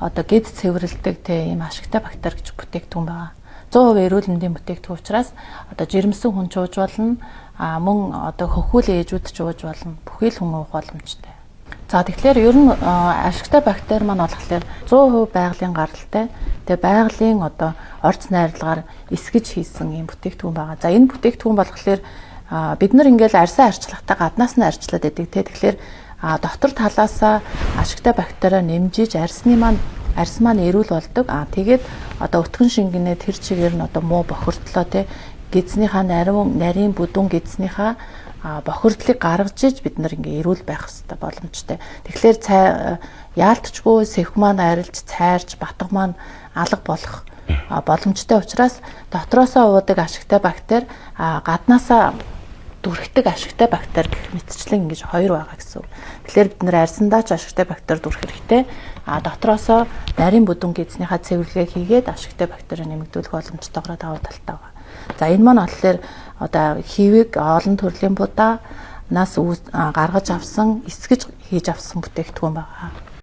одоо гэд цэвэрлдэг тийм ашигтай бактери гэж бүтээгдэхүүн байгаа. 100% эрүүл мэндийн бүтээгдэхүүн учраас одоо жирэмсэн хүн ч ууж болно, мөн одоо хөхүүл ээжүүд ч ууж болно. Бүхий л хүн уух боломжтой. За тэгэхээр ер нь ашигтай бактери маань болохоор 100% байгалийн гаралтай. Тэгээ байгалийн одоо орц найрлагаар эсгэж хийсэн юм бүтээгдэхүүн байгаа. За энэ бүтээгдэхүүн болохоор бид нар ингээл арьсан арчлагтай гаднаас нь арчлаад байдаг те. Тэгэхээр дотор талаасаа ашигтай бактериа нэмжиж арьс маань эрүүл болдог. Тэгээд одоо өтгөн шингэнэ тэр чигээр нь одоо муу бохирдлоо те. Гидснийхаа нарийн бүдүүн гидснийхаа бохирдлыг гаргаж иж бид нар ингээ эрүүл байх хэрэгтэй боломжтой. Тэгэхээр яалтчгүй сэвх маань арилж, цайрж, батга маань алга болох боломжтой учраас дотроосоо уудаг ашигтай бактери гаднаасаа дүрхдэг ашигтай бактери гэх мэтчлэн ингэж хоёр байгаа гэсэн үг. Тэгэхээр бид нэр арьсандаа ч ашигтай бактери дүрх хэрэгтэй. Дотроосоо нарийн бүдүүн гидснийхаа цэвэрлэгээ хийгээд ашигтай бактери нэмэгдүүлэх боломжтойгоор давуу талтай байгаа. За энэ маань болохоор одоо хивэг олон төрлийн будаанаас гаргаж авсан, эсгэж хийж авсан бүтээгдэхүүн байгаа.